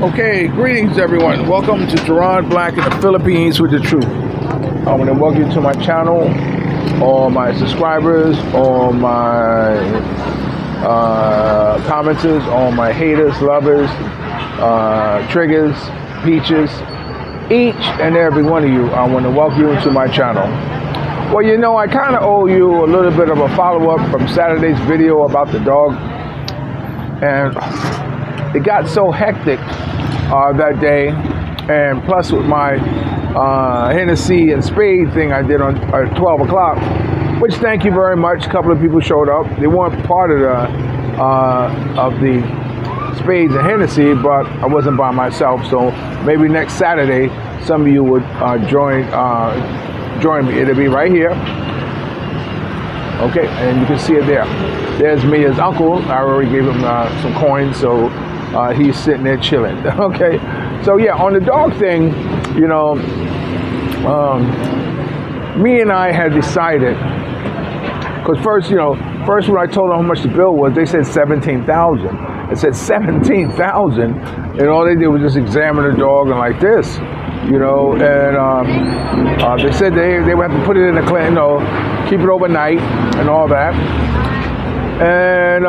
Okay, greetings everyone. Welcome to Gerard Black in the Philippines with the truth. I want to welcome you to my channel, all my subscribers, all my commenters, all my haters, lovers, triggers, peaches, each and every one of you. I want to welcome you to my channel. Well, you know, I kind of owe you a little bit of a follow-up from Saturday's video about the dog, and it got so hectic that day, and plus with my Hennessy and Spade thing I did on 12 o'clock, which thank you very much. A couple of people showed up. They weren't part of the Spades and Hennessy, but I wasn't by myself, so maybe next Saturday some of you would join me. It'll be right here. Okay, and you can see it there. There's me, his uncle. I already gave him some coins, so he's sitting there chilling. Okay, so yeah, on the dog thing, you know, me and I had decided, because first when I told them how much the bill was, they said $17,000. I said $17,000, and all they did was just examine the dog and like this, you know, and they said they would have to put it in the clan, you know, keep it overnight and all that, and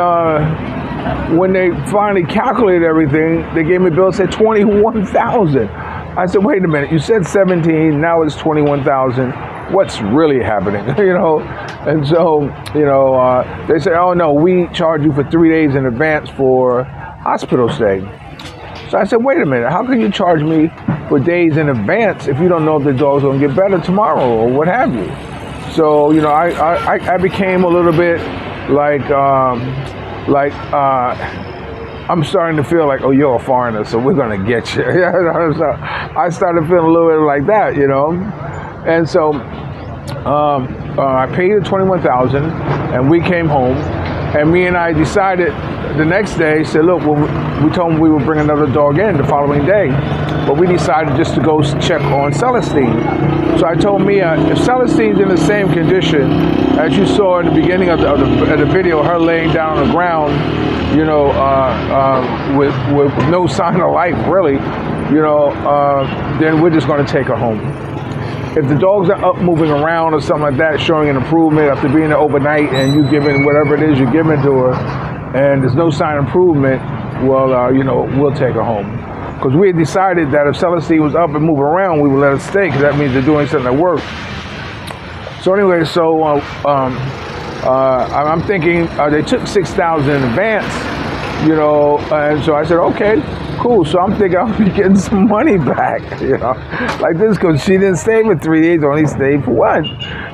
when they finally calculated everything, they gave me a bill that said $21,000. I said, wait a minute, you said 17, now it's 21,000. What's really happening, you know? And so, you know, they said, oh no, we charge you for 3 days in advance for hospital stay. So I said, wait a minute, how can you charge me for days in advance if you don't know if the dog's gonna get better tomorrow or what have you? So, you know, I became a little bit like I'm starting to feel like, oh, you're a foreigner, so we're gonna get you. So I started feeling a little bit like that, you know. And so I paid the $21,000, and we came home, and me and I decided the next day, said, look, we told them we would bring another dog in the following day, but we decided just to go check on Celestine. So I told Mia, if Celestine's in the same condition as you saw in the beginning of the video, her laying down on the ground, you know, with no sign of life, really, you know, then we're just going to take her home. If the dogs are up moving around or something like that, showing an improvement after being there overnight, and you giving whatever it is you're giving to her, and there's no sign of improvement, well, you know, we'll take her home. Because we had decided that if Celestine was up and moving around, we would let her stay, because that means they're doing something at work. So anyway, so I'm thinking they took $6,000 in advance, you know, and so I said, okay, cool. So I'm thinking I'll be getting some money back, you know, like this, because she didn't stay for 3 days, only stayed for 1.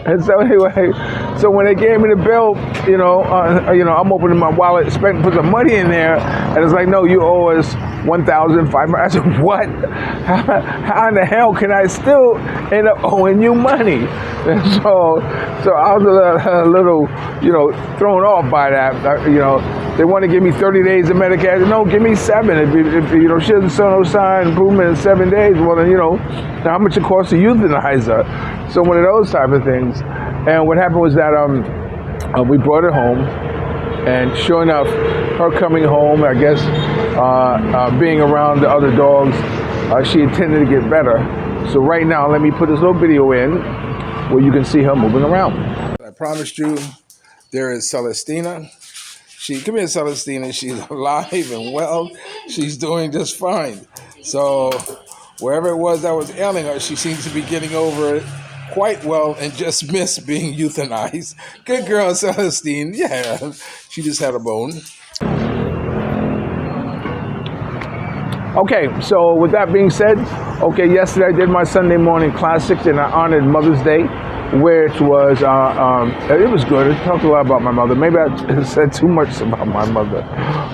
And so anyway, so when they gave me the bill, you know, I'm opening my wallet, expecting to put some money in there, and it's like, no, you owe us $1,500. I said, what? How in the hell can I still end up owing you money? And so I was a little, you know, thrown off by that. You know, they want to give me 30 days of medication. No, give me 7. If you know, she doesn't show no sign of improvement in 7 days, well then, you know, how much it costs to euthanize her? So one of those type of things. And what happened was that we brought her home, and sure enough, her coming home, I guess, being around the other dogs, she intended to get better. So right now, let me put this little video in where you can see her moving around. I promised you, there is Celestina. Come here, Celestina. She's alive and well. She's doing just fine. So wherever it was that was ailing her, she seems to be getting over it quite well and just missed being euthanized. Good girl, Celestine. Yeah, she just had a bone. Okay, so with that being said, okay, yesterday I did my Sunday morning classics, and I honored Mother's Day, which was, it was good. I talked a lot about my mother. Maybe I said too much about my mother.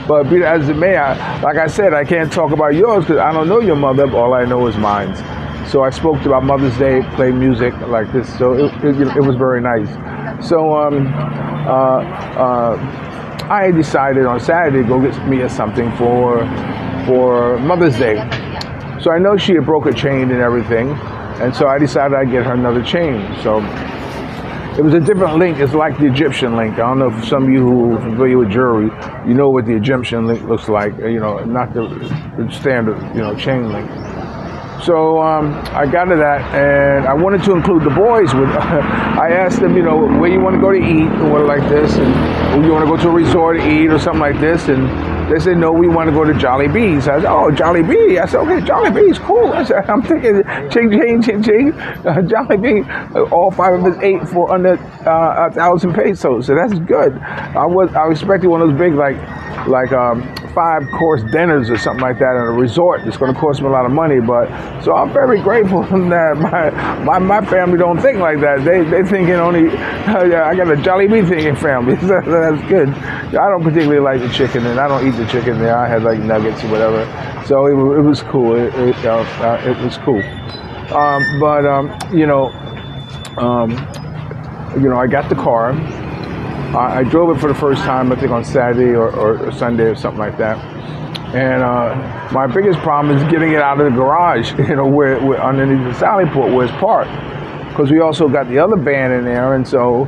But be that as it may, like I said, I can't talk about yours because I don't know your mother, but all I know is mine. So I spoke about Mother's Day, played music like this. So it was very nice. So I decided on Saturday to go get Mia something for Mother's Day. So I know she had broke a chain and everything, and so I decided I'd get her another chain. So It was a different link. It's like the Egyptian link. I don't know if some of you who are familiar with jewelry, you know what the Egyptian link looks like. Not the standard, chain link. So I got to that, and I wanted to include the boys with. I asked them, where you want to go to eat or like this, and you want to go to a resort to eat or something like this, and they said, no, we want to go to Jolly Bee's. I said, oh, Jolly Bee. I said, okay, Jolly Bee's, cool. I said, I'm thinking, ching, ching, ching, ching. Jolly Bee, all 5 of us ate for under 1,000 pesos, so that's good. I was expecting one of those big, like 5-course dinners or something like that in a resort. It's going to cost me a lot of money, but so I'm very grateful that my family don't think like that. They thinking only, I got a Jolly Bee thinking family. So that's good. I don't particularly like the chicken, and I don't eat the chicken there. I had like nuggets or whatever. So it was cool. It was cool. I got the car. I drove it for the first time, I think on Saturday or Sunday or something like that. And my biggest problem is getting it out of the garage, where underneath the Sally port where it's parked. Because we also got the other van in there, and so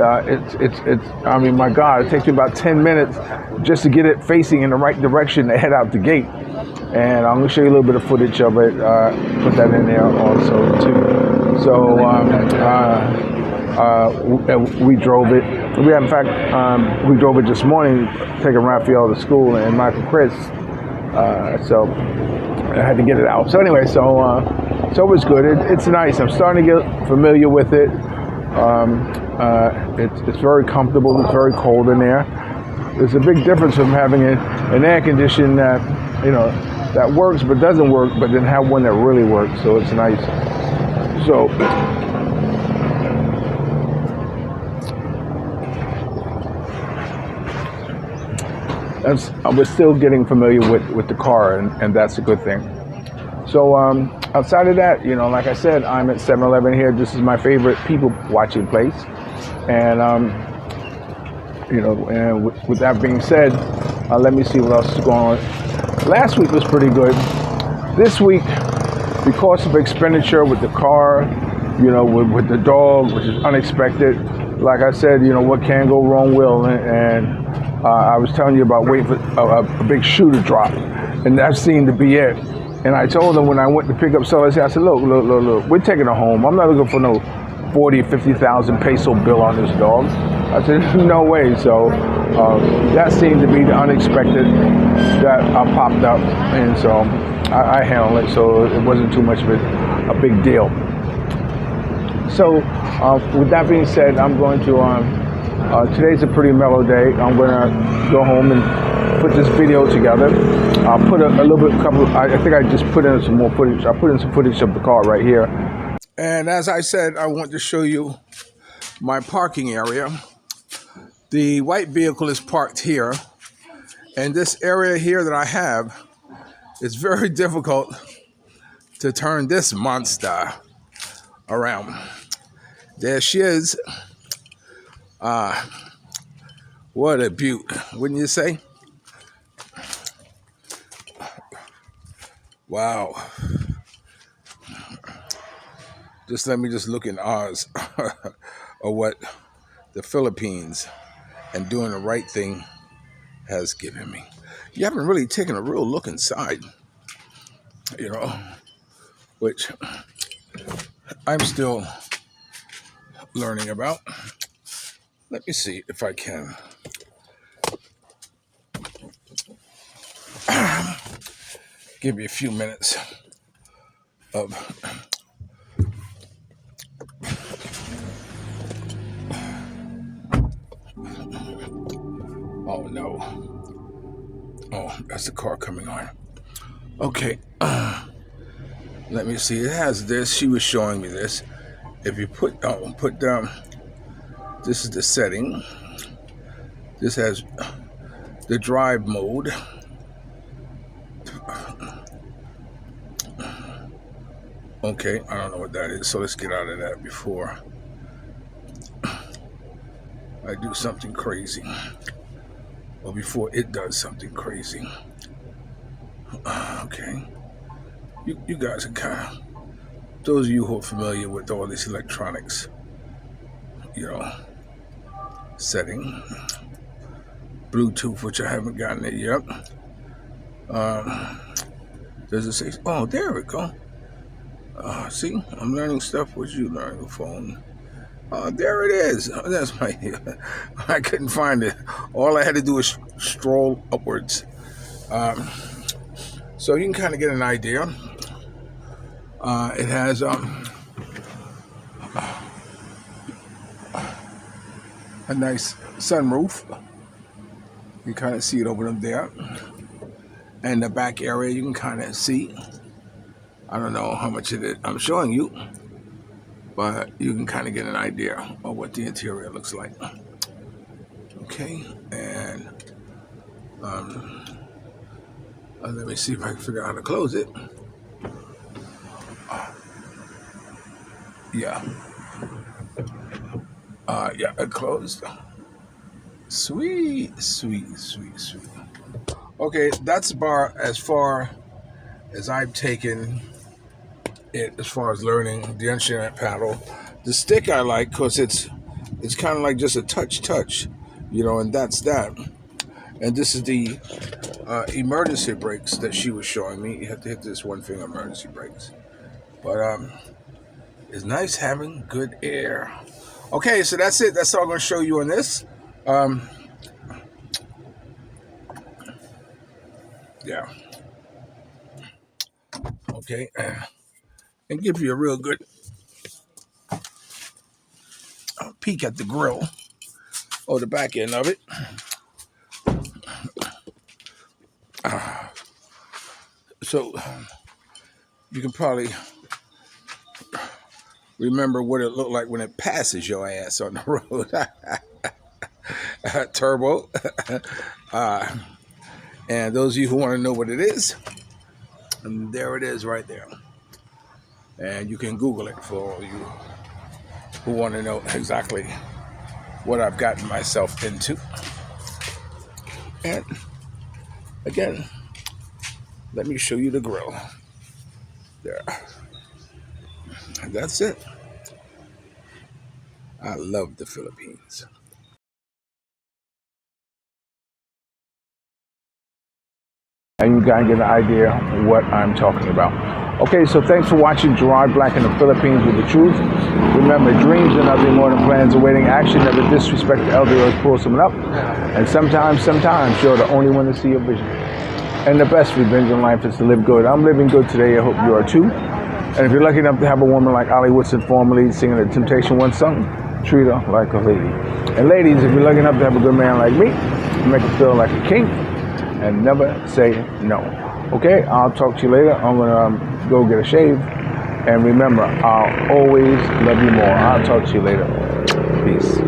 I mean, my God, it takes me about 10 minutes just to get it facing in the right direction to head out the gate. And I'm going to show you a little bit of footage of it, put that in there also too. So we drove it. We drove it this morning, taking Raphael to school and Michael Chris. So I had to get it out. So anyway, so it was good. It's nice. I'm starting to get familiar with it. It's very comfortable. It's very cold in there. There's a big difference from having an air condition that that works but doesn't work, but then have one that really works. So it's nice. So I was still getting familiar with the car, and that's a good thing. So outside of that, like I said, I'm at 7-Eleven here. This is my favorite people watching place. And, and with that being said, let me see what else is going on. Last week was pretty good. This week, because of expenditure with the car, with the dog, which is unexpected, like I said, what can go wrong will. And I was telling you about waiting for a big shoe to drop, and that seemed to be it. And I told them when I went to pick up Sully, I said, look, we're taking her home. I'm not looking for no 40, 50,000 peso bill on this dog. I said, no way. So that seemed to be the unexpected that popped up, and so I handled it. So it wasn't too much of a big deal. So with that being said, I'm going to. Today's a pretty mellow day. I'm going to go home and put this video together. I'll put a little bit, I think I just put in some more footage. I put in some footage of the car right here. And as I said, I want to show you my parking area. The white vehicle is parked here. And this area here that I have, it's very difficult to turn this monster around. There she is. What a beaut, wouldn't you say? Wow. Let me look in Oz or what the Philippines and doing the right thing has given me. You haven't really taken a real look inside, which I'm still learning about. Let me see if I can. Give me a few minutes of oh no. Oh, that's the car coming on. Okay. Let me see. It has this. She was showing me this. If you put down, this is the setting. This has the drive mode. Okay, I don't know what that is, so let's get out of that before I do something crazy, or before it does something crazy. Okay, you guys are those of you who are familiar with all this electronics, setting. Bluetooth, which I haven't gotten it yet. Does it say? Oh, there we go. See, I'm learning stuff with you learning the phone. There it is. That's my. I couldn't find it. All I had to do was stroll upwards. So you can kind of get an idea. It has a nice sunroof. You kind of see it over there. And the back area you can kind of see. I don't know how much of it I'm showing you, but you can kind of get an idea of what the interior looks like. Okay, and let me see if I can figure out how to close it. Yeah, it closed. Sweet. Okay, that's about as far as I've taken it as far as learning the instrument paddle. The stick I like because it's kind of like just a touch, and that's that. And this is the emergency brakes that she was showing me. You have to hit this one finger emergency brakes. But it's nice having good air. Okay, so that's it. That's all I'm going to show you on this. Yeah. Okay. And give you a real good peek at the grill or the back end of it. So you can probably remember what it looked like when it passes your ass on the road. Turbo. And those of you who want to know what it is, and there it is right there. And you can Google it for all you who want to know exactly what I've gotten myself into. And again, let me show you the grill. There. And that's it. I love the Philippines. And you guys get an idea of what I'm talking about. Okay, so thanks for watching Gerard Black in the Philippines with the truth. Remember, dreams are nothing more than plans awaiting action. Never disrespect the elder or pull someone up. And sometimes you're the only one to see your vision. And the best revenge in life is to live good. I'm living good today. I hope you are too. And if you're lucky enough to have a woman like Ollie Woodson formerly singing the Temptation One song, treat her like a lady. And ladies, if you're lucky enough to have a good man like me, make her feel like a king. And never say no. Okay, I'll talk to you later. I'm gonna go get a shave. And remember, I'll always love you more. I'll talk to you later. Peace.